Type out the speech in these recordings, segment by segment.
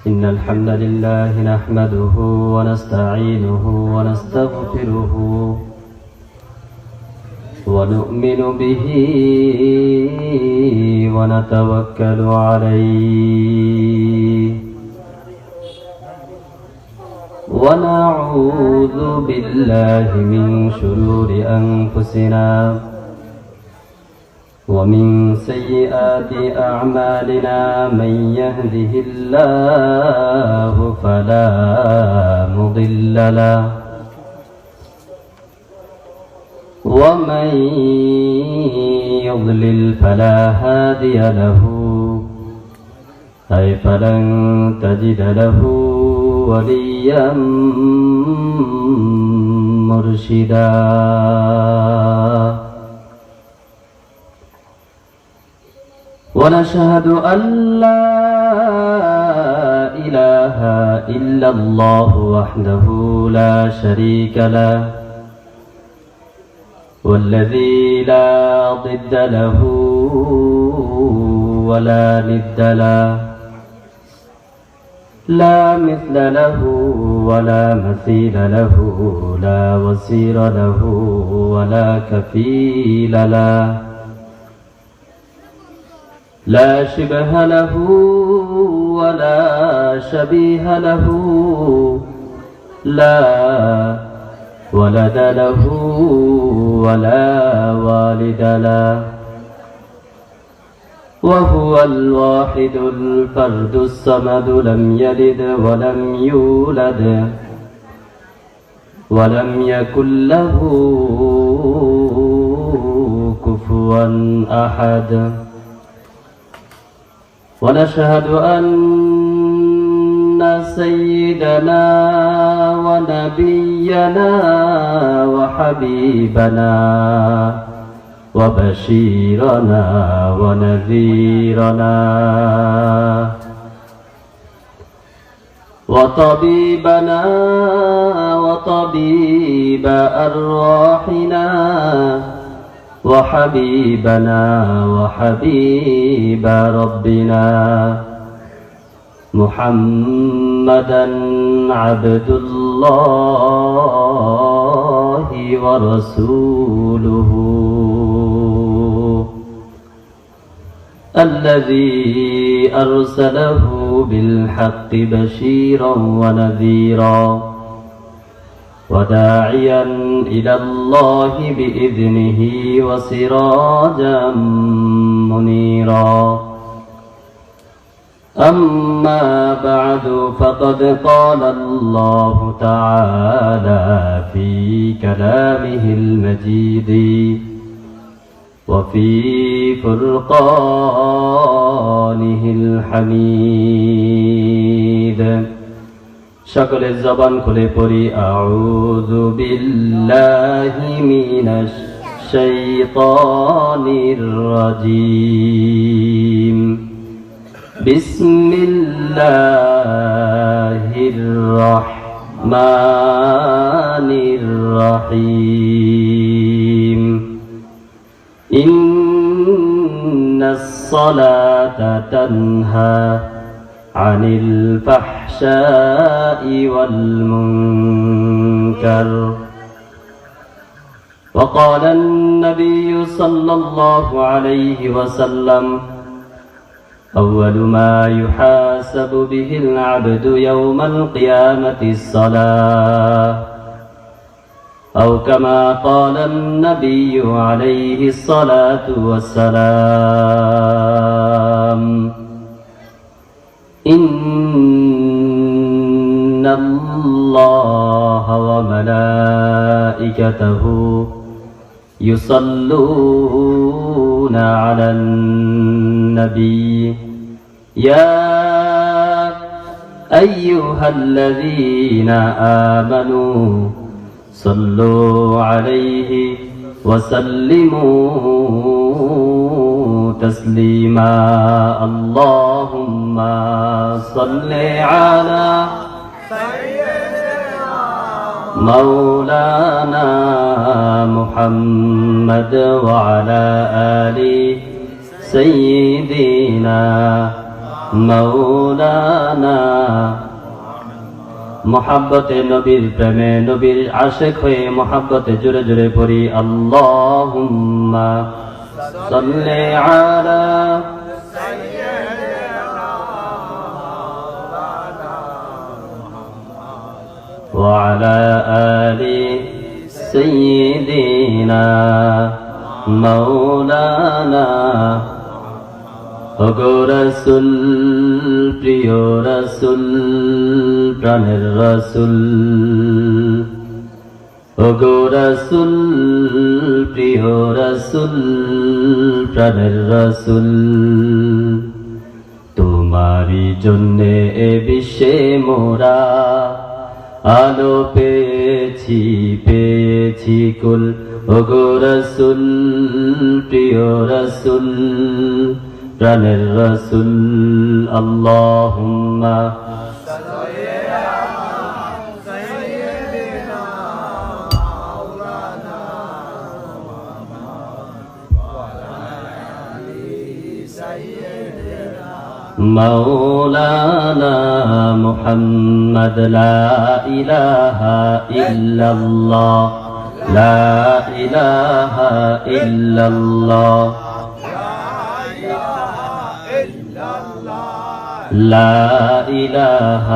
إن الحمد لله نحمده ونستعينه ونستغفره ونؤمن به ونتوكل عليه ونعوذ بالله من شرور أنفسنا ومن سيئات أعمالنا من يهده الله فلا مضل له ومن يضلل فلا هادي له أي فلن تجد له وليا مرشدا ونشهد أن لا إله إلا الله وحده لا شريك له والذي لا ضد له ولا ند له لا مثل له ولا مثيل له لا وزير له ولا كفيل له لا شبه له ولا شبيه له لا ولد له ولا والد له وهو الواحد الفرد الصمد لم يلد ولم يولد ولم يكن له كفوا أحد ونشهد أن سيدنا ونبينا وحبيبنا وبشيرنا ونذيرنا وطبيبنا وطبيب أرواحنا وحبيبنا وحبيب ربنا محمدا عبد الله ورسوله الذي أرسله بالحق بشيرا ونذيرا وداعيا إلى الله بإذنه وسراجا منيرا أما بعد فقد قال الله تعالى في كلامه المجيد وفي فرقانه الحميد شكل الزبان كل بري أعوذ بالله من الشيطان الرجيم بسم الله الرحمن الرحيم إن الصلاة تنهى عن الفحشاء والمنكر وقال النبي صلى الله عليه وسلم أول ما يحاسب به العبد يوم القيامة الصلاة أو كما قال النبي عليه الصلاة والسلام إن الله وملائكته يصلون على النبي يا أيها الذين آمنوا صلوا عليه وسلموا تسليما اللهم صل على مولانا محمد وعلى آل سيدنا مولانا মোহাব্বতে নবীর প্রেমে নবীর আশিক হয়ে মোহাব্বতে জোরে জোরে পড়ি আল্লাহুম্মা সাল্লি আলা ওয়া আলা আলি সাইয়্যিদিনা মাওলানা ওগো রাসূল প্রিয় রাসূল প্রাণের রাসূল ওগো রাসূল প্রিয় রাসূল প্রাণের রাসূল তোমারই জন্যে এ বিশ্বে মোরা আলো পেয়েছি পেয়েছি কুল ওগো রাসূল প্রিয় রাসূল প্রাণের রাসূল আল্লাহুম্মা مولانا محمد لا إله إلا الله لا إله إلا الله لا إله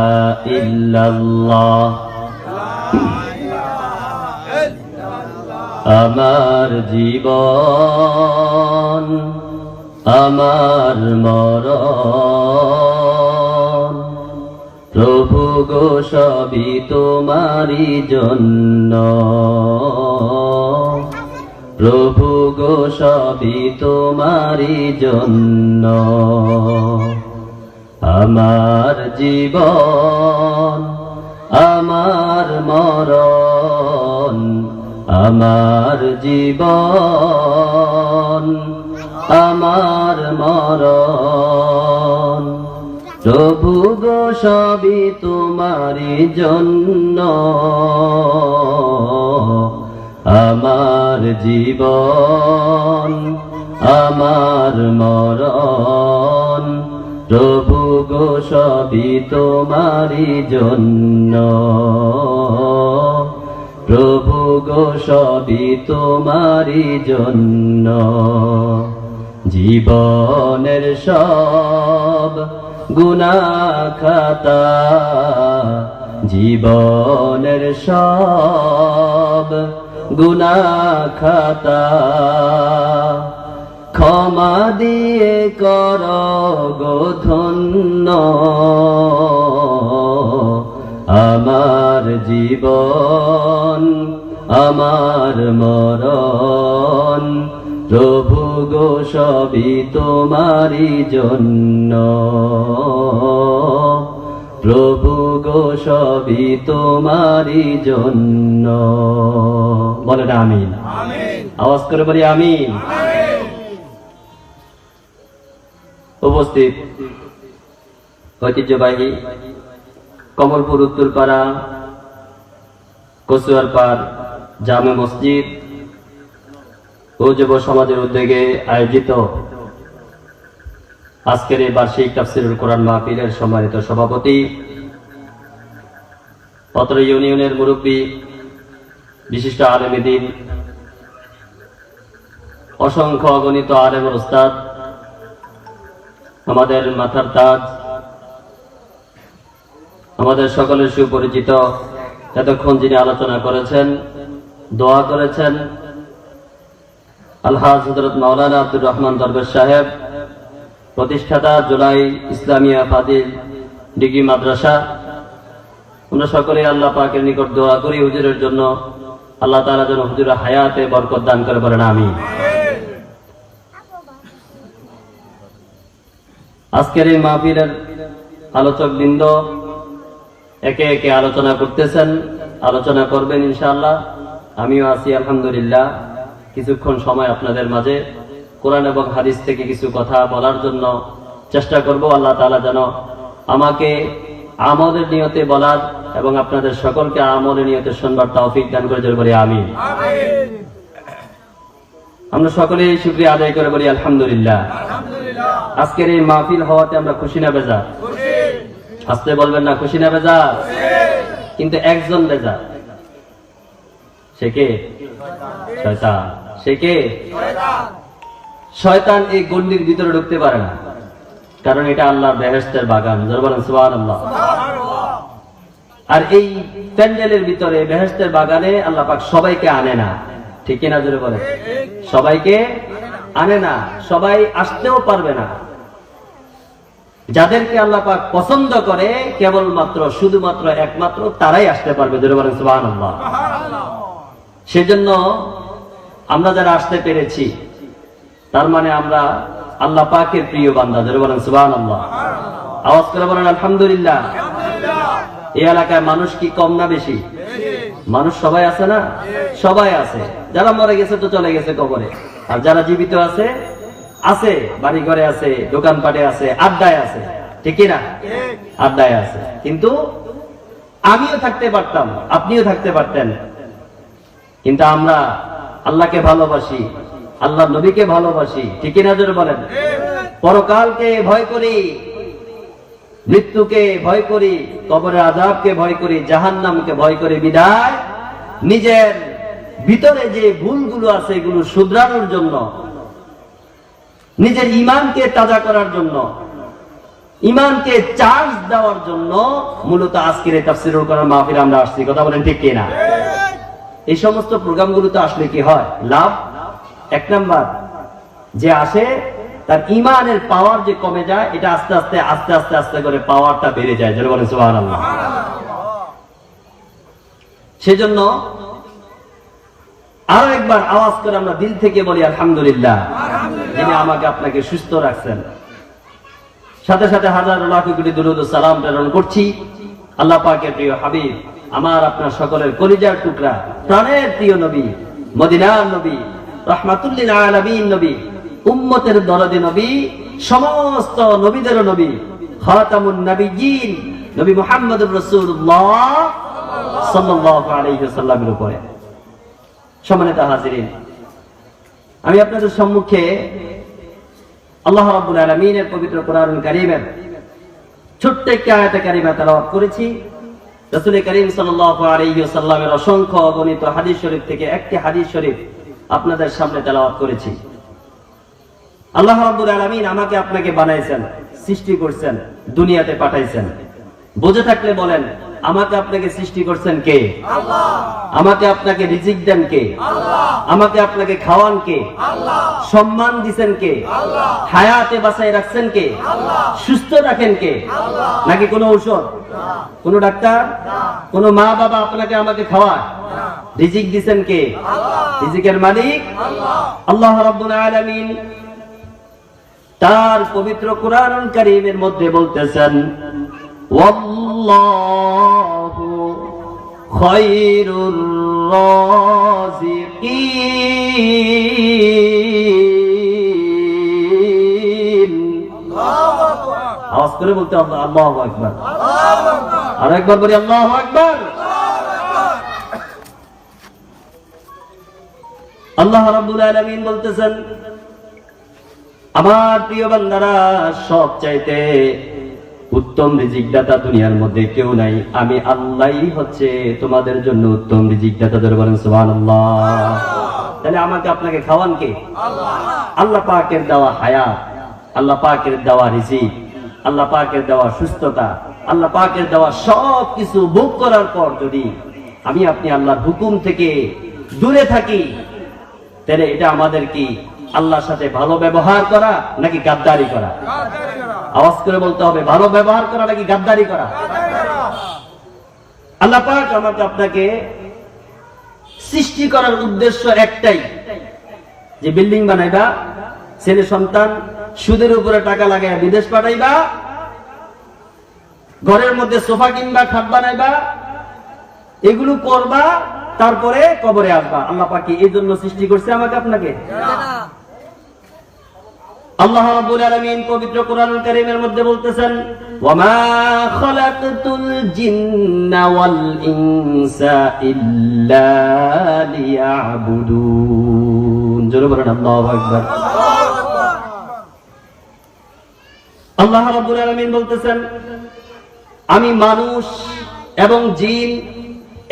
إلا الله আমার জীবন আমার মরণ প্রভু গো সবই তোমারই জন্য প্রভু গো সবই তোমারই জন্য আমার জীবন আমার মরণ আমার জীবন আমার মরণ প্রভু গো সবই তোমারই জন্য আমার জীবন আমার মরণ প্রভু গো সবই তোমারই জন্য প্রভু গো সবই তোমারই জন্য জীবনের সব গুনাহ খাতা জীবনের সব গুনাহ খাতা ক্ষমা দিয়ে করো গো ধন্য আমার জীবন আমার মরণ প্রভু গো সবই তোমারই জন্য প্রভু গো সবই তোমারই জন্য বলেন আমিন আওয়াজ করে বলি আমিন উপস্থিত ঐতিহ্যবাহী কমলপুর উত্তরপাড়া কচুয়ারপাড় জামে মসজিদ ও যুব সমাজের উদ্যোগে আয়োজিত আজকের এই বার্ষিক তাফসীরুল কোরআন মাহফিলের সম্মানিত সভাপতি অত্র ইউনিয়নের মুরব্বী বিশিষ্ট আলেমে দ্বীন অসংখ্য অগণিত আলেম ও উস্তাদ আমাদের মাথার তাজ আমাদের সকলের সুপরিচিত এতক্ষণ যিনি আলোচনা করেছেন দোয়া করেছেন আলহাজ হযরত মাওলানা আব্দুর রহমান দরবেশ সাহেব প্রতিষ্ঠাতা জুলাই ইসলামিয়া ফাজিল ডিগ্রি মাদ্রাসা আমরা সকলে আল্লাহ পাকের নিকট দোয়া করি হুজুরের জন্য আল্লাহ তাআলা যেন হুজুরের হায়াতে বরকত দান করে বলেন আমিন আজকের এই মাহফিলের আলোচক বৃন্দ একে একে আলোচনা করতেছেন আলোচনা করবেন ইনশাআল্লাহ আমিও আছি আলহামদুলিল্লাহ কিছুক্ষণ সময় আপনাদের মাঝে কোরআন এবং হাদিস থেকে কিছু কথা বলার জন্য চেষ্টা করব আল্লাহ তাআলা যেন আমাকে আমলের নিয়তে বলার এবং আপনাদের সকলকে আমলের নিয়তে শুনবার তৌফিক দান করে জোরে বলি আমিন আমরা সকলেই শুকরিয়া আদায় করে বলি আলহামদুলিল্লাহ। আজকের এই মাহফিল হওয়াতে আমরা খুশি না বেজার? আসতে বলবেন না, খুশি না বেজার? কিন্তু একজন বেজার, সে কে? শয়তান। সে কে? শয়তান এই গণ্ডির ভিতরে ঢুকতে পারে না, কারণ এটা আল্লাহর বেহেশতের বাগান। জোরে বলেন সুবহানাল্লাহ। আর এই প্যান্ডেলের ভিতরে বেহেশতের বাগানে আল্লাহ পাক সবাইকে আনে না, ঠিক কিনা? জোরে বলেন। সবাইকে আনে না, সবাই আসতেও পারবে না। যাদেরকে আল্লাহ পাক পছন্দ করে কেবলমাত্র শুধুমাত্র একমাত্র তারাই আসতে পারবে। জোরে বলেন সুবহানাল্লাহ। সেজন্য আমরা যারা আসতে পেরেছি তার মানে আমরা আল্লাহ পাকের প্রিয় বান্দা। জোরে বলেন সুবহানাল্লাহ। আওয়াজ করে বলেন আলহামদুলিল্লাহ। এই এলাকায় মানুষ কি কম না বেশি? মানুষ সবাই আছে না? সবাই আছে। যারা মরে গেছে তো চলে গেছে কবরে, আর যারা জীবিত আছে আছে, বাড়ি ঘরে আছে, দোকানপাটে আছে, আড্ডায় আছে, ঠিক না? আড্ডায় আছে। কিন্তু আমিও থাকতে পারতাম, আপনিও থাকতে পারতেন, কিন্তু আমরা আল্লাহকে ভালোবাসি, আল্লাহ নবীকে ভালোবাসি, ঠিক না? জোরে বলেন। পরকালকে ভয় করি, মৃত্যুকে ভয় করি, কবরের আযাবকে ভয় করি, জাহান্নামকে ভয় করি। বিদায় নিজের ভিতরে যে ভুলগুলো আছে এগুলো শুধরানোর জন্য, নিজের ঈমানকে তাজা করার জন্য, ঈমানকে চার্জ দেওয়ার জন্য মূলত আজকের এই তাফসীরুল কোরআন মাহফিলে আমরা আসছি। কথা বলেন ঠিক কিনা? এই সমস্ত প্রোগ্রামগুলোতে আসলে কি হয়? লাভ এক নাম্বার, যে আসে তার ঈমানের পাওয়ার যে কমে যায়, এটা আস্তে আস্তে আস্তে আস্তে আস্তে করে পাওয়ারটা বেড়ে যায়। যারা বলেন সুবহানাল্লাহ। সেজন্য আরো একবার আওয়াজ করে আমরা দিল থেকে বলি আলহামদুলিল্লাহ, যিনি আমাকে আপনাকে সুস্থ রাখছেন। সাথে সাথে হাজার লাখ কোটি দুরূদ ও সালাম প্রেরণ করছি আল্লাহ পাকের প্রিয় হাবিব, আমার আপনার সকলের কলিজার টুকরা, প্রাণের প্রিয় নবী, মদিনার নবী, রাহমাতুল লিল আলামিন নবী, উম্মতের দরদি নবী, সমস্ত নবীদের নবী, খাতামুন নবিয়্যিন নবী মুহাম্মদুর রাসূলুল্লাহ সাল্লাল্লাহু আলাইহি ওয়াসাল্লামের উপরে। সম্মানিত হাজিরিন, আমি আপনাদের সম্মুখে আল্লাহ রাব্বুল আলামিনের পবিত্র কোরআনুল কারীমের ছোট্ট একটি আয়াতে কারিমা তেলাওয়াত করেছি। রাসূল করিম সাল্লাল্লাহু আলাইহি ওয়াসাল্লামের অসংখ্য অগণিত হাদিস শরীফ থেকে একটি হাদিস শরীফ আপনাদের সামনে তেলাওয়াত করেছি। আল্লাহ রাব্বুল আলামিন আমাকে আপনাকে বানাইছেন, সৃষ্টি করছেন, দুনিয়াতে পাঠাইছেন। বুঝে থাকলে বলেন, আমাকে আপনাকে সৃষ্টি করছেন কে? আল্লাহ। আমাকে আপনাকে রিজিক দেন কে? আল্লাহ। আমাকে আপনাকে খাওয়ান কে? আল্লাহ। সম্মান দিবেন কে? আল্লাহ। হায়াতে বাঁচায় রাখছেন কে? আল্লাহ। সুস্থ রাখেন কে? আল্লাহ। নাকি কোনো ঔষধ, কোনো ডাক্তার, কোনো মা বাবা আপনাকে আমাকে খাওয়ায়? রিজিক দিবেন কে? আল্লাহ। রিজিকের মালিক আল্লাহ। আল্লাহ রাব্বুল আলামিন তার পবিত্র কোরআনুল কারীমের মধ্যে বলতেছেন, ওয়াল্লাহু খায়রুর রাযিকিন। আওয়াজ করে বলতে আল্লাহু আকবার। আর একবার বলি আল্লাহু আকবার। আল্লাহ রাব্বুল আলামিন বলতেছেন, আমার প্রিয় বান্দারা, সব চাইতে উত্তম রিজিক দাতা দুনিয়ার মধ্যে কেউ নাই, আমি আল্লাহই হচ্ছে তোমাদের জন্য উত্তম রিজিক দাতা। ধরে বলেন সুবহানাল্লাহ। তাহলে আমাকে আপনাকে খাওয়ান কে? আল্লাহ। আল্লাহ পাকের দেওয়া হায়াত, আল্লাহ পাকের দেওয়া রিজিক, আল্লাহ পাকের দেওয়া সুস্থতা, আল্লাহ পাকের দেওয়া সব কিছু ভোগ করার পর যদি আমি আপনি আল্লাহর হুকুম থেকে দূরে থাকি, তাহলে এটা আমাদের কি আল্লাহর সাথে ভালো ব্যবহার করা নাকি গাদ্দারি করা? আওয়াজ করে বলতে হবে, ভালো ব্যবহার করা নাকি গাদ্দারি করা? আল্লাহ পাক আমাকে আপনাকে সৃষ্টি করার উদ্দেশ্য একটাই, যে বিল্ডিং বানাইবা, ছেলে সন্তান সুদের উপরে টাকা লাগাইয়া বিদেশ পাঠাইবা, ঘরের মধ্যে সোফা কিনবা, খাট বানাইবা, এগুলো করবা, তারপরে কবরে আসবা। আল্লাহ পাক এই জন্য সৃষ্টি করছে আমাকে আপনাকে? আল্লাহ রাব্বুল আলামিন পবিত্র কোরআনুল কারীমের মধ্যে বলতেছেন, ওয়ামা খালাকতুল জিন্না ওয়াল ইনসা ইল্লা লিয়াবুদুন। জোরে বলেন আল্লাহু আকবার। আল্লাহ রাব্বুল আলামিন বলতেছেন, আমি মানুষ এবং জিন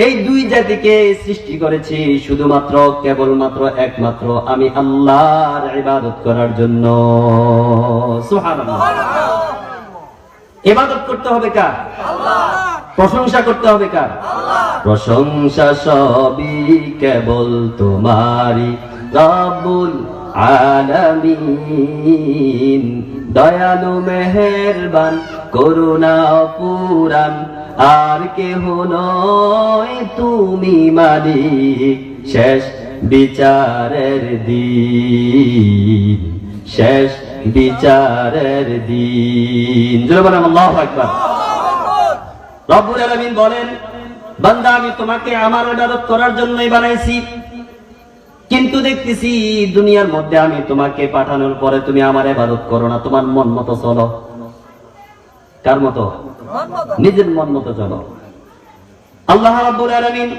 এই দুই জাতিকে সৃষ্টি করেছি শুধুমাত্র কেবলমাত্র একমাত্র আমি আল্লাহর ইবাদত করার জন্য। সুবহানাল্লাহ। ইবাদত করতে হবে কার? আল্লাহর। প্রশংসা করতে হবে কার? আল্লাহর। প্রশংসা সবই কেবল তোমারই রব্বুল আলামিন। দয়ালু মেহেরবান করুণা পুরাণ আর কেহ নয় তুমি মালিক শেষ বিচারের দিন, শেষ বিচারের দিন। জোরে বলেন আল্লাহু আকবার। রব্বুল আলামিন বলেন, বান্দা আমি তোমাকে আমার ইবাদত করার জন্যই বানাইছি, কিন্তু দেখতেছি দুনিয়ার মধ্যে আমি তোমাকে পাঠানোর পরে তুমি আমার ইবাদত করো না, তোমার মন মতো চলো। কার মতো? নিজের মন মতো চলো। আল্লাহ রাব্বুল আলামিন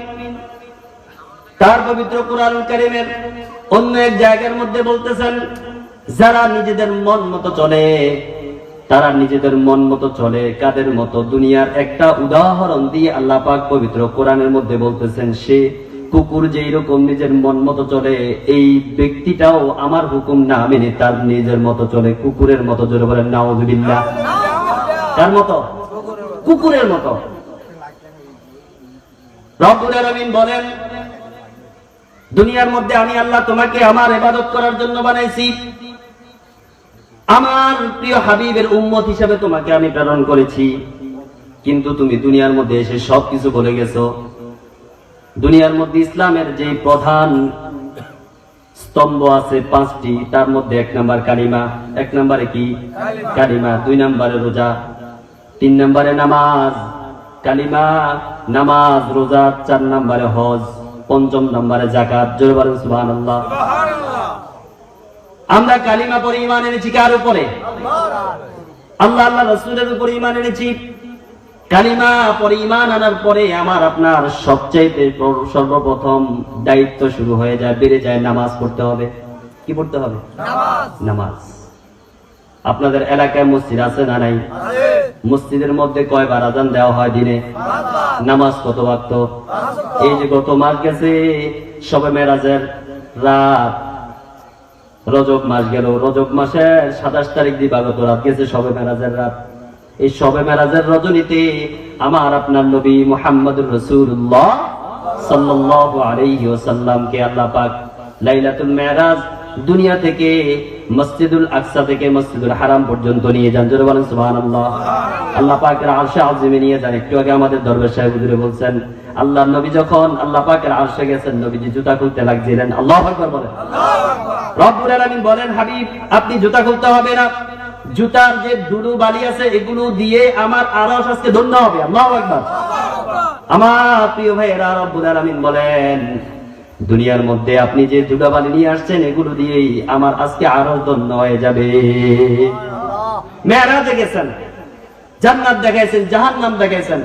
তার পবিত্র কোরআনুল কারীমের অন্য এক জায়গার মধ্যে বলতেছেন, যারা নিজেদের মন মতো চলে তারা নিজেদের মন মতো চলে কাদের মতো? দুনিয়ার একটা উদাহরণ দিয়ে আল্লাহ পাক পবিত্র কোরআনের মধ্যে বলতেছেন, সে কুকুর যেই রকম নিজের মন মতো চলে এই ব্যক্তিটাও আমার হুকুম না মেনে তার নিজের মতো চলে, কুকুরের মতো। জোরে বলেন নাউযুবিল্লাহ। কার মতো? কুকুরের মতো। রব্বুল আলামিন বলেন, দুনিয়ার মধ্যে আমি আল্লাহ তোমাকে আমার ইবাদত করার জন্য বানাইছি, আমার প্রিয় হাবিবের উম্মত হিসেবে তোমাকে আমি প্রেরণ করেছি, কিন্তু তুমি দুনিয়ার মধ্যে এসে সবকিছু ভুলে গেছো। দুনিয়ার মধ্যে ইসলামের যে প্রধান স্তম্ভ আছে 5টি, তার মধ্যে 1 নাম্বার কালিমা। 1 নম্বরে কি? কালিমা। 2 নম্বরে রোজা, 3 নম্বরে নামাজ। কালিমা, নামাজ, রোজা। 4 নম্বরে হজ, 5ম নম্বরে যাকাত। জোরে বলেন সুবহানাল্লাহ। আমরা কালিমা পড়ে ঈমান এনেছি কার উপরে? আল্লাহ আল্লাহ রাসূলের উপরে ঈমান এনেছি। কালিমা পড়ে ঈমান আনার পরে আমার আপনার সবচেয়ে সর্বপ্রথম দায়িত্ব শুরু হয়ে যায়, বেড়ে যায়। নামাজ পড়তে হবে। কি পড়তে হবে? নামাজ। আপনাদের এলাকায় মসজিদ আছে না নাই? মসজিদের মধ্যে কয়বার আযান দেওয়া হয় দিনে? নামাজ কত ওয়াক্ত? এই যে গত মাস গেছে শবে মেরাজের রাত, রজব মাস গেল, রজব মাসের 27 তারিখ দিবাগত রাত গেছে শবে মেরাজের রাত। এই শবে মেরাজের রজনীতে আমার আপনার নবী মুহাম্মদুর রাসূলুল্লাহ সাল্লাল্লাহু আলাইহি ওয়াসাল্লামকে আল্লাহ পাক লাইলাতুল মেরাজ দুনিয়া থেকে মসজিদুল আকসা থেকে মসজিদুল হারাম পর্যন্ত নিয়ে যান। জোরে বলেন সুবহানাল্লাহ। আল্লাহ পাকের আরশে আজিমে নিয়ে যান। একটু আগে আমাদের দরবার সাহেব হুজুরে বলছেন, আল্লাহর নবী যখন আল্লাহ পাকের আরশে গেছেন, নবীজি জুতা খুলতে লাগছিলেন। আল্লাহু আকবার বলেন। রব্বুল আলামিন বলেন, হাবিব আপনি জুতা খুলতে হবে না, জুতার যে ধুলো বালি আছে এগুলো দিয়ে আমার আরশ আজকে ধন্য হবে। আল্লাহু আকবার। আমার প্রিয় ভাইয়েরা, রব্বুল আলামিন বলেন, দুনিয়ার মধ্যে আপনি যে ধুলো বালি নিয়ে আসছেন এগুলো দিয়েই আমার আজকে আরশ ধন্য হয়ে যাবে। মেরাজে গেছেন, জান্নাত দেখাইছেন, জাহান্নাম দেখাইছেন।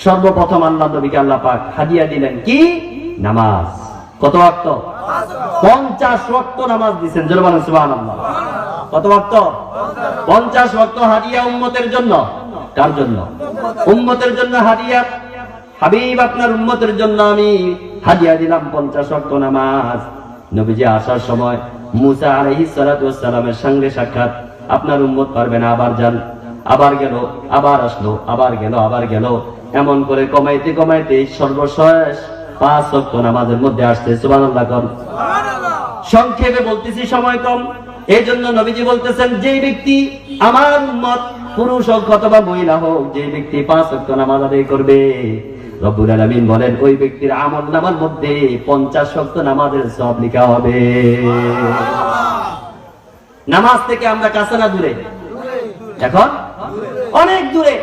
সর্বপ্রথম আল্লাহ নবীকে আল্লাহ পাক হাদিয়া দিলেন কি? নামাজ। কত ওয়াক্ত? 50 ওয়াক্ত নামাজ দিবেন। জোরে বলেন সুবহানাল্লাহ। কত ওয়াক্ত? 50 ওয়াক্ত হাদিয়া উম্মতের জন্য। কার জন্য? উম্মতের জন্য হাদিয়া। হাবিব আপনার উম্মতের জন্য আমি হাদিয়া দিলাম 50 ওয়াক্ত নামাজ। নবীজি আসার সময় মুসা আলাইহিস সালাতু ওয়াস সালামের সঙ্গে সাক্ষাৎ। আপনার উম্মত পারবে না, আবার যান। আবার গেল, আবার আসলো, আবার গেল, আবার গেল। এমন করে কমাইতে কমাইতে সর্বশেষ 5 ওয়াক্ত নামাজের মধ্যে আসছে। সুবহানাল্লাহ। সুবহানাল্লাহ। সংক্ষেপে বলতেছি, সময় কম, এই জন্য নবীজি বলতেছেন, যে ব্যক্তি আমার উম্মত পুরুষ হোক অথবা মহিলা হোক, যে ব্যক্তি 5 ওয়াক্ত নামাজ আদায় করবে, রব্বুল আলামিন বলেন ওই ব্যক্তির আমলনামার মধ্যে 50 ওয়াক্ত নামাজের সওয়াব লেখা হবে। নামাজ থেকে আমরা কাছে না দূরে? এখন অনেক দূরে।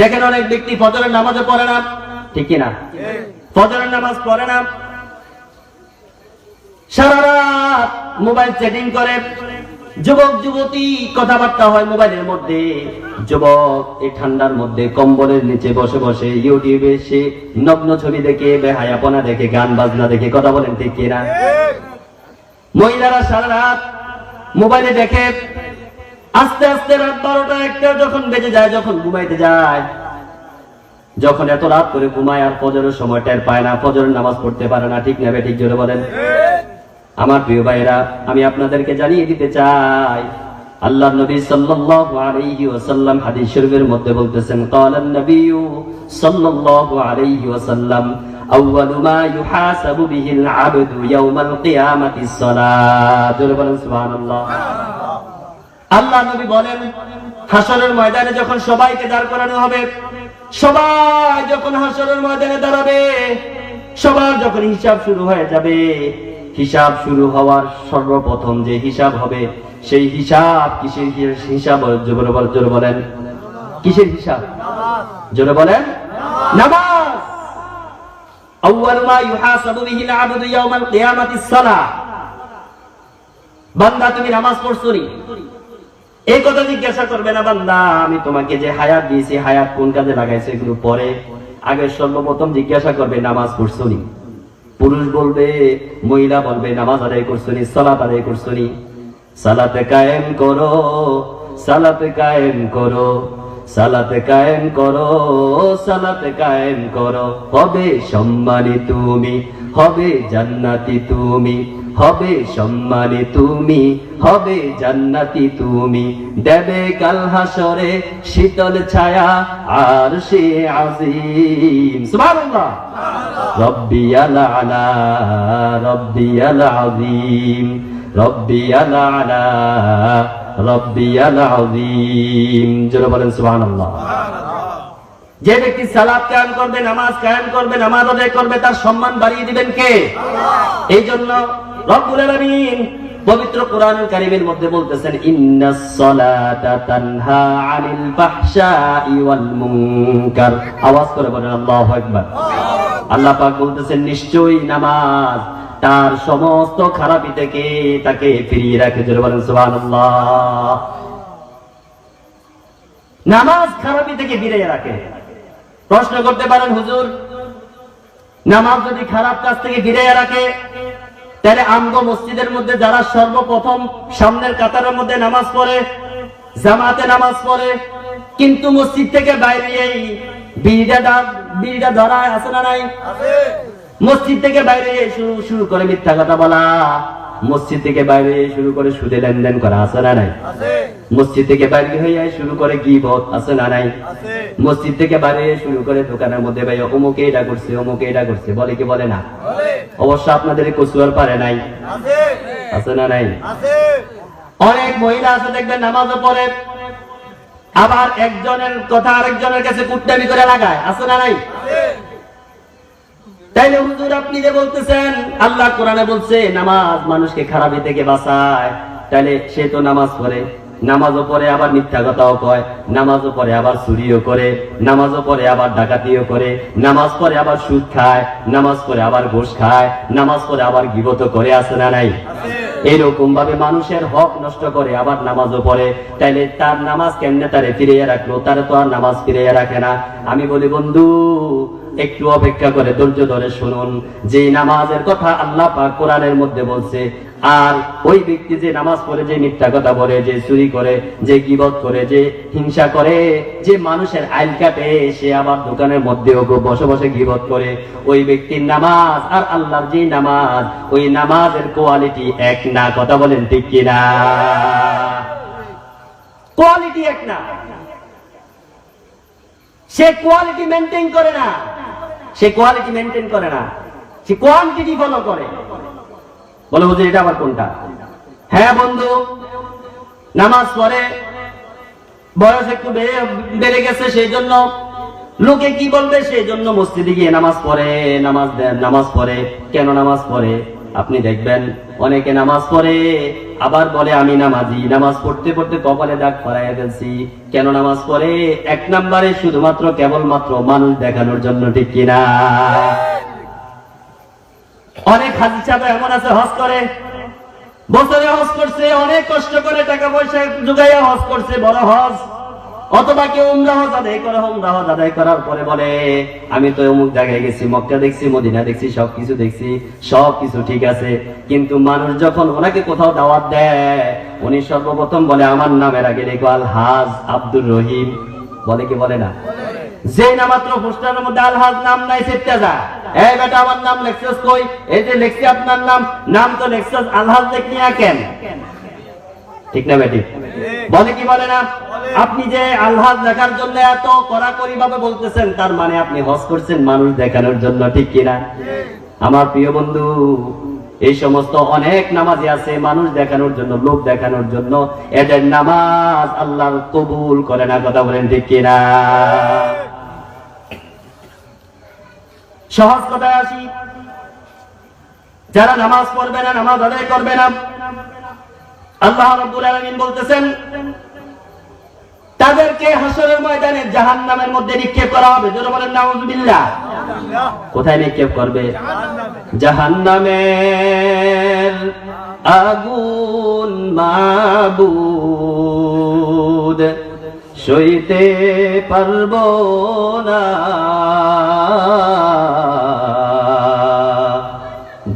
দেখেন অনেক ব্যক্তি ফজরের নামাজও পড়ে না, ঠিক কি না? ফজরের নামাজ পড়ে না, সারা রাত মোবাইল সেটিং করে, যুবক যুবতী কথাবার্তা হয় মোবাইলের মধ্যে, যুবক এই ঠান্ডার মধ্যে কম্বলের নিচে বসে বসে ইউটিউবে সে নগ্ন ছবি দেখে, বেহায়াপনা দেখে, গান বাজনা দেখে, কথা বলেন ঠিক কিনা? মহিলারা সারা রাত মোবাইলে দেখে, আস্তে আস্তে রাত 12টা 1টা যখন বেজে যায়, যখন ঘুমাইতে যায়, যখন এত রাত করে ঘুমায় আর ফজরের সময় টের পায় না, ফজরের নামাজ পড়তে পারে না, ঠিক না ঠিক জোরে বলেন? আমার প্রিয় ভাইরা, আমি আপনাদেরকে জানিয়ে দিতে চাই, আল্লাহর নবী সাল্লাল্লাহু আলাইহি ওয়াসাল্লাম হাদিস শরীফের মধ্যে বলতেছেন, ক্বালান নবী সাল্লাল্লাহু আলাইহি ওয়াসাল্লাম, আউয়ালু মা ইউহাসাবু বিহিল আবদু ইয়াউমাল কিয়ামাতিস সালাত। জোরে বলেন সুবহানাল্লাহ। আল্লাহ নবী বলেন, হাসরের ময়দানে যখন সবাইকে দাঁড় করানো হবে, সবাই যখন হাসরের ময়দানে দাঁড়াবে, সবার যখন হিসাব শুরু হয়ে যাবে, হিসাব শুরু হওয়ার সর্বপ্রথম যে হিসাব হবে, সেই হিসাব কিসের হিসাব? জোরে বলেন, কিসের হিসাব? জোরে বলেন, নামাজ। আউয়ালু মা ইউহাসাবু বিহিল আবদু ইয়াউমাল কিয়ামাতিস সালাহ। বান্দা তুমি নামাজ পড়ছো নি? এই কথা জিজ্ঞাসা করবে না বান্দা, আমি তোমাকে যে হায়াত দিয়েছি, হায়াত কোন কাজে লাগাইছে এগুলো পরে। আগে সর্বপ্রথম জিজ্ঞাসা করবে নামাজ পড়ছো নি? পুরুষ বলবে, মহিলা বলবে নামাজ আদায় করছো নি, সালাত আদায় করছো নি? সালাতে কায়েম করো, সালাতে কায়েম করো, সালাতে কায়েম করো, সালাতে কায়েম করো, হবে সম্মানী তুমি, হবে জান্নাতি তুমি, হবে সম্মানী তুমি, হবে জান্নাতি তুমি, দেবে কাল হাসরে শীতল ছায়া আরশে আজিম। সুবহানাল্লাহ। রব্বিয়াল আলা, রব্বিয়াল আযীম, রব্বিয়াল আলা, রব্বিয়াল আযীম। জোরে বলেন সুবহানাল্লাহ। যে ব্যক্তি সালাত কায়েম করবে, নামাজ কায়েম করবে, নামাজ আদায় করবে, তার সম্মান বাড়িয়ে দিবেন কে? এই জন্য রব্বুল আলামিন পবিত্র কোরআনুল কারীমের মধ্যে বলতেছেন, ইন্নাস সালাতা তানহা আনিল ফাহশাই ওয়াল মুনকার। আওয়াজ করে বলেন আল্লাহু আকবার। আল্লাহ পাক বলতেছেন, নিশ্চয়ই নামাজ তার সমস্ত খারাপি থেকে তাকে ফিরিয়ে রাখে। জোরে বলেন সুবহানাল্লাহ। নামাজ খারাপি থেকে ফিরিয়ে রাখে। প্রশ্ন করতে পারেন, হুজুর নামাজ যদি খারাপ কাজ থেকে ফিরিয়ে রাখে, তাহলে আমগো মসজিদের মধ্যে যারা সর্বপ্রথম সামনের কাতারের মধ্যে নামাজ পড়ে, জামাতে নামাজ পড়ে, কিন্তু মসজিদ থেকে বাইরে এই বিড়িটা ধরা আছে না নাই? মসজিদ থেকে বাইরে শুরু করে মিথ্যা কথা বলা, মসজিদ থেকে বাইরে শুরু করে সুদে লেনদেন করা আছে না নাই? মসজিদ থেকে বাইরে হয়ে শুরু করে গীবত আছে না নাই? মসজিদ থেকে বাইরে শুরু করে দোকানের মধ্যে ভাই অমুকে এটা করছে, অমুকে এটা করছে, বলে কি বলে না? অবশ্য আপনাদের কসুয়ার পারে নাই, আছে না নাই? অনেক মহিলা আছে দেখবেন নামাজও পড়ে, আবার একজনের কথা আরেকজনের কাছে কুটনামি করে লাগায়, আছে না নাই? তাইলে হুজুর আপনি যে বলতেছেন আল্লাহ কোরআনে বলছে নামাজ মানুষকে খারাপি থেকে বাঁচায়, তাইলে সে তো নামাজ পড়ে, নামাজও পড়ে আবার মিথ্যা কথাও কয়, নামাজও পড়ে আবার চুরিও করে, নামাজও পড়ে আবার ডাকাতিও করে, নামাজ পড়ে আবার সুদ খায়, নামাজ পড়ে আবার ঘুষ খায়, নামাজ পড়ে আবার গীবত করে, আছে না নাই? এরকম ভাবে মানুষের হক নষ্ট করে আবার নামাজও পড়ে, তাইলে তার নামাজ কেমনে তারে ফিরিয়ে রাখলো? তারে তো আর নামাজ ফিরিয়ে রাখে না। আমি বলি বন্ধু, একটু অপেক্ষা করে ধৈর্য ধরে শুনুন, যে নামাজের কথা আল্লাহ পাক কোরআনের মধ্যে বলছে, আর ওই ব্যক্তি যে নামাজ পড়ে, যে মিথ্যা কথা বলে, যে চুরি করে, যে গীবত করে, যে হিংসা করে, যে মানুষের আইল কাটে, সে আবার দোকানের মধ্যেও বসে বসে গীবত করে, ওই ব্যক্তির নামাজ আর আল্লাহর যে নামাজ, ওই নামাজের কোয়ালিটি এক না। কথা বলেন ঠিক কিনা? কোয়ালিটি এক না। সে কোয়ালিটি মেনটেন করে না, সে কোয়ালিটি মেনটেন করে না, সে কোয়ান্টিটি ফলো করে। বলে হুজুর এটা আবার কোনটা? হ্যাঁ বন্ধু, নামাজ পড়ে, বয়স একটু বেড়ে গেছে, সেই জন্য লোকে কি বলবে, সেই জন্য মসজিদে গিয়ে নামাজ পড়ে, নামাজ পড়ে। কেন নামাজ পড়ে? আপনি দেখবেন অনেকে নামাজ পড়ে আবার বলে আমি নামাজি, নামাজ পড়তে পড়তে কপালে দাগ পড়াইয়া ফেলছি। কেন নামাজ পড়ে? এক নম্বরে শুধুমাত্র কেবলমাত্র মানুষ দেখানোর জন্য, ঠিক কিনা? অনেক হাজি সাহেব এমন আছে হজ করে, বছরে হজ করছে, অনেক কষ্ট করে টাকা পয়সা জোগাইয়া হজ করছে, বড় হজ। অথবা কেউ উমরা হজ আদায় করে, উমরা হজ আদায় করার পরে বলে আমি তো অমুক জায়গায় গেছি, মক্কা দেখছি, মদিনা দেখছি, সবকিছু দেখছি, সবকিছু ঠিক আছে। কিন্তু মানুষ যখন ওনাকে কোথাও দাওয়াত দেয়, উনি সর্বপ্রথম বলে আমার নামের আগে লেখো আলহাজ আব্দুর রহিম। বলে কি বলে না? যে না মাত্র পোস্টারের মধ্যে আলহাজ নাম নাই, সেটা যা এই বেটা আমার নাম লেখছস কই? এই যে লেখছি আপনার নাম, নাম তো লেখছস আলহাজ লেখনি কেন? ঠিক না বেটি? বলে কি বলে না? আপনি যে আলহাজ দেখার জন্য এত কড়াকড়ি ভাবে বলতেছেন, তার মানে আপনি হজ করছেন মানুষ দেখানোর জন্য, ঠিক কিনা? আমার প্রিয় বন্ধু, এই সমস্ত অনেক নামাজি আছে মানুষ দেখানোর জন্য, লোক দেখানোর জন্য, এদের নামাজ আল্লাহ কবুল করে না। কথা বলেন ঠিক কিনা? সহজ কথায় আসি, যারা নামাজ পড়বে না, নামাজ আদায় করবে না, আল্লাহ রাব্বুল আলামিন বলতেছেন তাদেরকে হাসরের ময়দানে জাহান্নামের মধ্যে নিক্ষেপ করা হবে। যারা বলেন নাউযুবিল্লাহ। কোথায় নিক্ষেপ করবে? জাহান্নামের আগুন মাবুদ সইতে পারবো না,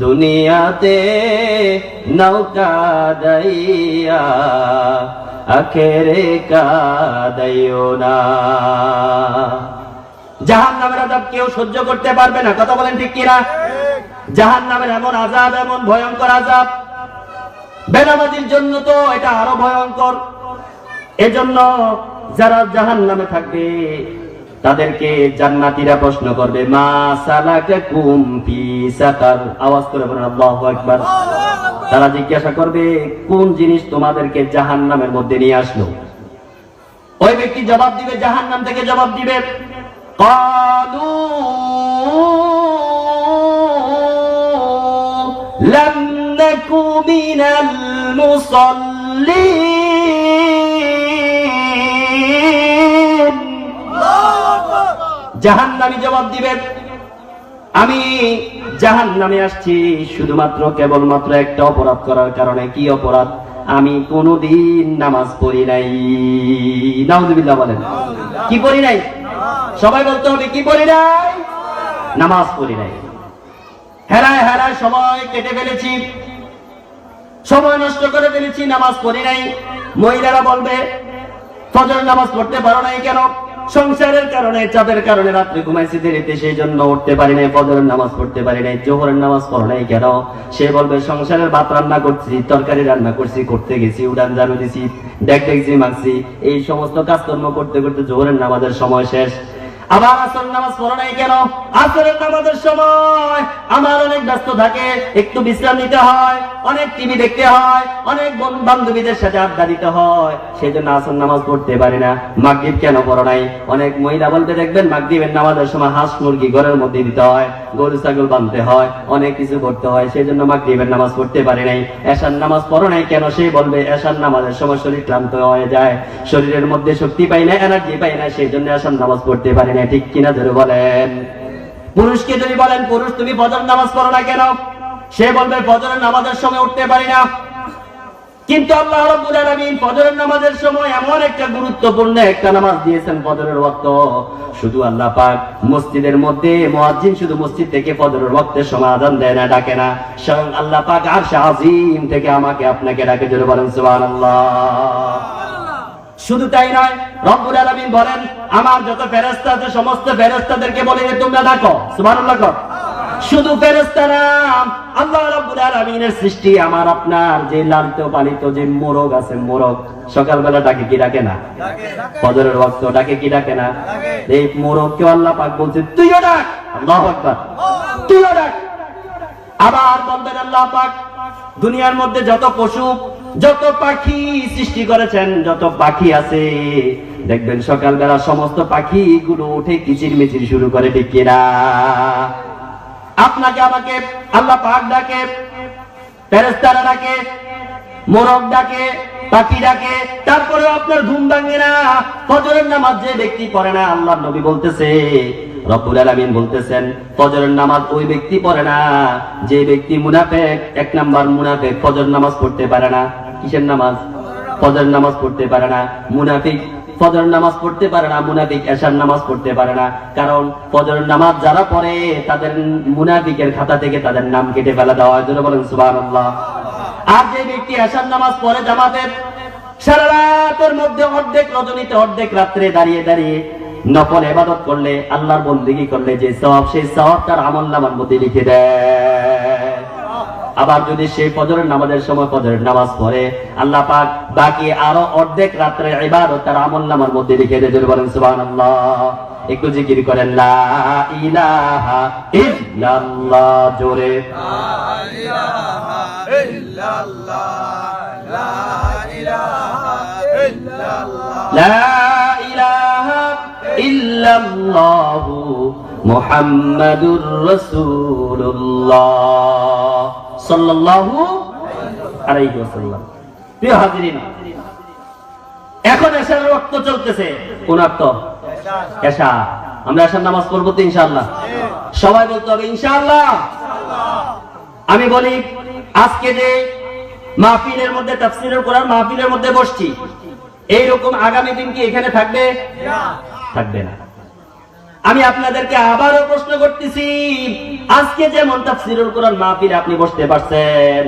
দুনিয়াতে নৌকা দাইয়া আখেরে কাদাইও না। জাহান্নামের আযাব কেউ সহ্য করতে পারবে না। কথা বলেন ঠিক কিনা? জাহান্নামের এমন আযাব, এমন ভয়ঙ্কর আযাব, বেনামাজির জন্য তো এটা আরো ভয়ঙ্কর। এজন্য যারা জাহান্নামে থাকবে তাদেরকে জান্নাতীরা প্রশ্ন করবে মা সালাকাকুম ফি সাকার। আওয়াজ করে বলেন আল্লাহু আকবার। তারা জিজ্ঞাসা করবে কোন জিনিস তোমাদেরকে জাহান্নামের মধ্যে নিয়ে আসলো? ওই ব্যক্তি জবাব দিবে, জাহান্নাম থেকে জবাব দিবে, ক্বালু লাম নাকু মিনাল মুসাল্লিন। জাহান্নামী জবাব দিবে আমি জাহান্নামে আসছি শুধুমাত্র কেবলমাত্র একটা অপরাধ করার কারণে। কি অপরাধ? আমি কোনদিন নামাজ পড়ি নাই। নাউযুবিল্লাহ বলেন। কি পড়ি নাই? সবাই বলতে হবে কি পড়ি নাই? নামাজ পড়ি নাই। হেরায় হেরায় সময় কেটে ফেলেছি, সময় নষ্ট করে ফেলেছি, নামাজ পড়ি নাই। মহিলারা বলবে ফজর নামাজ পড়তে পারো নাই কেন? সংসারের কারণে, চাপের কারণে রাত্রে ঘুমাইছি দেরিতে, সেই জন্য উঠতে পারি নাই, ফজরের নামাজ পড়তে পারি নাই। জোহরের নামাজ পড়ো নাই কেন? সে বলবে সংসারের ভাত রান্না করছি, তরকারি রান্না করছি, করতে গেছি, উড়ান ঝাড়ু দিছি, ডেকছি, মাখছি, এই সমস্ত কাজকর্ম করতে করতে জোহরের নামাজের সময় শেষ। আবার আসরের নামাজ পড়ো নাই কেন? আসরের নামাজের সময় আমার অনেক ব্যস্ত থাকে, একটু বিশ্রাম নিতে হয়, অনেক টিভি দেখতে হয়, অনেক বন্ধু বান্ধবীদের সাথে আড্ডা দিতে হয়, সেই জন্য আসর নামাজ পড়তে পারি না। মাগরিব কেন পড়ো নাই? অনেক মহিলা বলতে দেখবেন মাগরিবের নামাজের সময় হাঁস মুরগি ঘরের মধ্যে দিতে হয়, গরু ছাগল বাঁধতে হয়, অনেক কিছু করতে হয়, সেই জন্য মাগরিবের নামাজ পড়তে পারি নাই। এশার নামাজ পড়ো নাই কেন? সে বলবে এশার নামাজের সময় শরীর ক্লান্ত হয়ে যায়, শরীরের মধ্যে শক্তি পাই না, এনার্জি পাই না, সেই জন্য এশার নামাজ পড়তে পারি না। ঠিক কিনা জোরে বলেন? পুরুষকে যদি বলেন পুরুষ তুমি ফজর নামাজ পড়ো না কেন? সে বলবে ফজরের নামাজের সময় উঠতে পারি না। কিন্তু আল্লাহ রাব্বুল আলামিন ফজরের নামাজের সময় এমন একটা গুরুত্বপূর্ণ একটা নামাজ দিয়েছেন, ফজরের ওয়াক্ত। শুধু আল্লাহ পাক মসজিদের মধ্যে মুয়াজ্জিন শুধু মসজিদ থেকে ফজরের ওয়াক্তের সময় আযান দেয় না, ডাকে না, স্বয়ং আল্লাহ পাক আরশ আজিম থেকে আমাকে আপনাকে ডাকে। জোরে বলেন সুবহানাল্লাহ। শুধু তাই নয়, রব্বুল আলামিন বলেন আমার যত ফেরেশতা আছে সমস্ত ফেরেশতাদেরকে বলে তোমরা ডাকো। সুবহানাল্লাহ। শুধু ফেরেশতা না, আল্লাহ রাব্বুল আলামিনের সৃষ্টি আমার আপনার যে লালিত পালিত যে মোরগ আছে, মোরগ সকালবেলা ডাকে কি ডাকে না? ফজরের ওয়াক্ত ডাকে কি ডাকে না? এই মোরগকে আল্লাহ পাক বলছে তুইও ডাক। আল্লাহু আকবার। তুইও ডাক। আবার বলবেন আল্লাহ পাক দুনিয়ার মধ্যে যত পশু, যত পাখি সৃষ্টি করেছেন, যত পাখি আছে দেখবেন সকালবেলা সমস্ত পাখি গুলো উঠে কিচিরমিচির শুরু করে। ঠিক কিনা? আপনাকে আমাকে আল্লাহ পাক ডাকে, ফেরেশতারা ডাকে, মোরগ ডাকে, পাখি ডাকে, তারপরে আপনার ঘুম ভাঙে না। ফজরের নামাজ যে ব্যক্তি পড়ে না, আল্লাহর নবী বলতেছে রব্বুল আলামিন বলতেছেন ফজরের নামাজ ওই ব্যক্তি পড়ে না যে ব্যক্তি মুনাফিক। এক নাম্বার মুনাফিক ফজর নামাজ পড়তে পারে না। কিসের নামাজ? ফজর নামাজ পড়তে পারে না। মুনাফিক ফজর নামাজ পড়তে পারে না, মুনাফিক এশার নামাজ পড়তে পারে না। কারণ ফজর নামাজ যারা পড়ে তাদের মুনাফিকের খাতা থেকে তাদের নাম কেটে ফেলা দেওয়া হয়। জোরে বলেন সুবহানাল্লাহ। আর যে ব্যক্তি এশার নামাজ পড়ে জামাতে, সারা রাতের মধ্যে অর্ধেক রজনীতে অর্ধেক রাত্রে দাঁড়িয়ে দাঁড়িয়ে নফল ইবাদত করলে, আল্লাহর বন্দেগী করলে যে সওয়াব, সেই সওয়াব তার আমলনামার মধ্যে লিখে দেয়। আবার যদি সেই ফজরের নামাজের সময় ফজরের নামাজ পড়ে, আল্লাহ পাক বাকি আরো অর্ধেক রাত্রের ইবাদত তার আমলনামার মধ্যে লিখে দেয়। জোরে বলেন সুবহানাল্লাহ। একটু জিকির করেন লা ইলাহা ইল্লাল্লাহ। জোরে লা ইলাহা ইল্লাল্লাহ, লা ইলাহা ইল্লাল্লাহ, লা ইলাহা ইল্লাল্লাহ মুহাম্মাদুর রাসূলুল্লাহ সাল্লাল্লাহু আলাইহি ওয়াসাল্লাম। প্রিয় হাজিরিন, এখন এশার ওয়াক্ত চলতেছে। কোন ওয়াক্ত? এশা। আমরা এশার নামাজ পড়বো তো ইনশাআল্লাহ? সবাই বলতে হবে ইনশাআল্লাহ। আমি বলি, আজকে যে মাহফিলের মধ্যে তাফসীরুল কোরআন মাহফিলের মধ্যে বসছি, এইরকম আগামী দিন কি এখানে থাকবে? থাকবে না। আমি আপনাদেরকে আবারও প্রশ্ন করতেছি, আজকে যেমন তাফসীরুল কোরআন মাহফিলে আপনি বসতে পারছেন,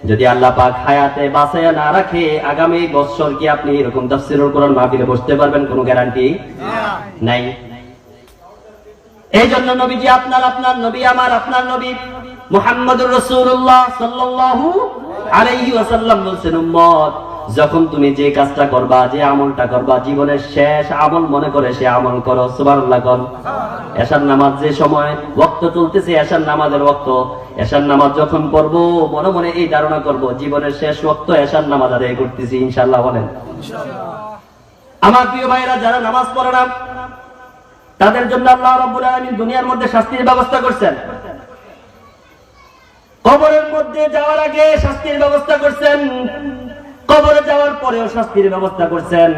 যদি আল্লাহ পাক হায়াতে বাঁচায়া না রাখে আগামী বছর কি আপনি এরকম তাফসীরুল কোরআন মাহফিলে বসতে পারবেন? কোনো গ্যারান্টি নাই। এই জন্য নবীজি আপনার নবী, আমার আপনার নবী মুহাম্মদুর রাসূলুল্লাহ সাল্লাল্লাহু আলাইহি ওয়াসাল্লাম বলেছেন, উম্মত যখন তুমি যে কাজটা করবা, যে আমলটা করবা, জীবনের শেষ আমল মনে করে সে আমল করো। সুবহানাল্লাহ। কোন এশার নামাজ যে সময় ওয়াক্ত চলতেছে, এশার নামাজের ওয়াক্ত, এশার নামাজ যখন পড়বো মনে মনে এই ধারণা করব জীবনের শেষ ওয়াক্ত এশার নামাজ আদায় করতেছি ইনশাআল্লাহ। বলেন আমার প্রিয় ভাইরা, যারা নামাজ পড়ে না তাদের জন্য আল্লাহ রাব্বুল আলামিন দুনিয়ার মধ্যে শাস্তির ব্যবস্থা করছেন, কবরের মধ্যে যাওয়ার আগে শাস্তির ব্যবস্থা করছেন, কবরে যাওয়ার পরেও শাস্তির ব্যবস্থা করছেন।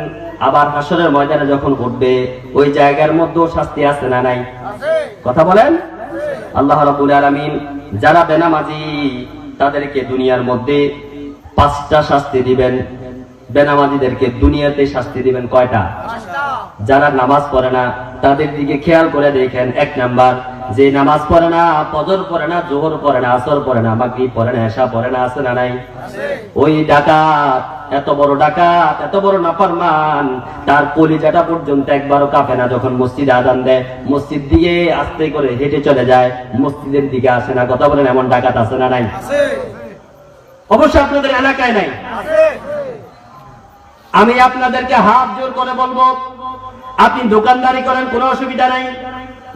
আবার হাসরের ময়দানে যখন উঠবে ওই জায়গার মধ্যেও শাস্তি আছে না নাই? কথা বলেন। আল্লাহ রাব্বুল আলামিন যারা বেনামাজি তাদেরকে দুনিয়ার মধ্যে 5টা শাস্তি দিবেন। বেনামাজিদেরকে দুনিয়াতে শাস্তি দিবেন কয়টা? যারা নামাজ পড়ে না তাদের দিকে খেয়াল করে দেখেন। 1 নাম্বার, যে নামাজ পড়ে না, ফজর পড়ে না, যোহর পড়ে না, আসর পড়ে না, মাগরিব পড়ে না, এশা পড়ে না, আছে না নাই? ওই ডাকাত, এত বড় ডাকাত, এত বড় নাফরমান, তার কলিজাটা পর্যন্ত একবারও কাঁপে না যখন মসজিদে আযান দেয়। মসজিদ দিয়ে আস্তে করে হেঁটে চলে যায়, মসজিদের দিকে আসে না। কথা বলেন, এমন ডাকাত আছে না নাই? অবশ্যই আপনাদের এলাকায় নাই। আমি আপনাদেরকে হাত জোর করে বলবো, আপনি দোকানদারি করেন কোনো অসুবিধা নাই,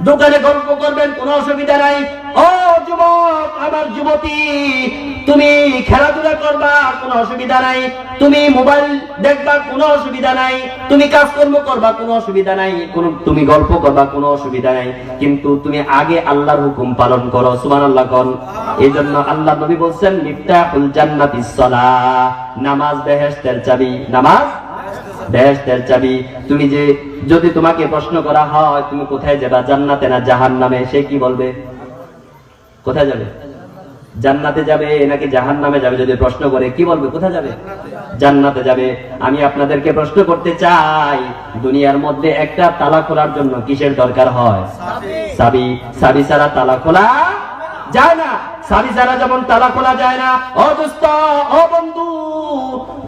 দোকানে গল্প করবেন কোনো অসুবিধা নাই। ও যুবক, আমার যুবতী, তুমি খেলাধুলা করবা কোনো অসুবিধা নাই, তুমি মোবাইল দেখবা কোনো অসুবিধা নাই, তুমি কাজকর্ম করবা কোনো অসুবিধা নাই, তুমি গল্প করবা কোনো অসুবিধা নাই, কিন্তু তুমি আগে আল্লাহর হুকুম পালন করো। সুবহানাল্লাহ। কোন এই জন্য আল্লাহ নবী বলছেন, মিফতাহুল জান্নাতিস সালাহ, নামাজ বেহেশতের চাবি। নামাজ বেহেশতের চাবি। তুমি যদি তোমাকে প্রশ্ন করা হয় তুমি কোথায় যাবে, জান্নাতে না জাহান্নামে, সে কি বলবে? কোথায় যাবে? জান্নাতে যাবে নাকি জাহান্নামে যাবে? যদি প্রশ্ন করে কি বলবে? কোথায় যাবে? জান্নাতে যাবে। আমি আপনাদেরকে প্রশ্ন করতে চাই, দুনিয়ার মধ্যে একটা তালা খোলার জন্য কিসের দরকার হয়? চাবি। চাবি ছাড়া তালা খোলা যায় না। চাবি ছাড়া যেমন তালা খোলা যায় না, ও দোস্ত, ও বন্ধু,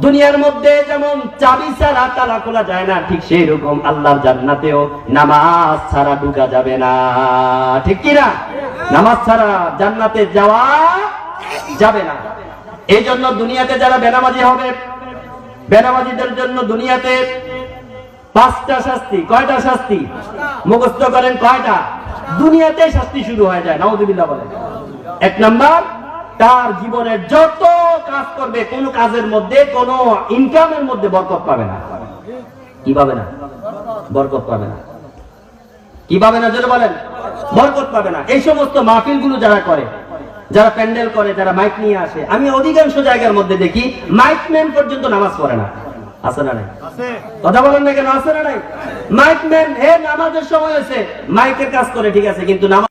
দুনিয়ার মধ্যে যেমন চাবি ছাড়া তালা খোলা যায় না, ঠিক সেই রকম আল্লাহর জান্নাতেও নামাজ ছাড়া ঢোকা যাবে না। ঠিক কি না? নামাজ ছাড়া জান্নাতে যাওয়া যাবে না। এই জন্য দুনিয়াতে যারা বেনামাজি হবে, বেনামাজিদের জন্য দুনিয়াতে 5টা শাস্তি। কয়টা শাস্তি? মুখস্থ করেন কয়টা? দুনিয়াতে শাস্তি শুরু হয়ে যায়। নাউযুবিল্লাহ বলেন। 1 নাম্বার, তার জীবনের যত কাজ করবে কোন কাজের মধ্যে, কোন ইনকামের মধ্যে বরকত পাবে না। কি পাবে না? বরকত পাবে না। কি পাবে না? জোরে বলেন। বরকত পাবে না। এই সমস্ত মাহফিলগুলো যারা করে, যারা প্যান্ডেল করে, যারা মাইক নিয়ে আসে, আমি অধিকাংশ জায়গার মধ্যে দেখি মাইকম্যান পর্যন্ত নামাজ পড়ে না। আছে না নাই? কথা বলেন না কেন? আছে না নাই? মাইক ম্যান হে নামাজের সময় হয়েছে, মাইকের কাজ করে ঠিক আছে, কিন্তু নামাজ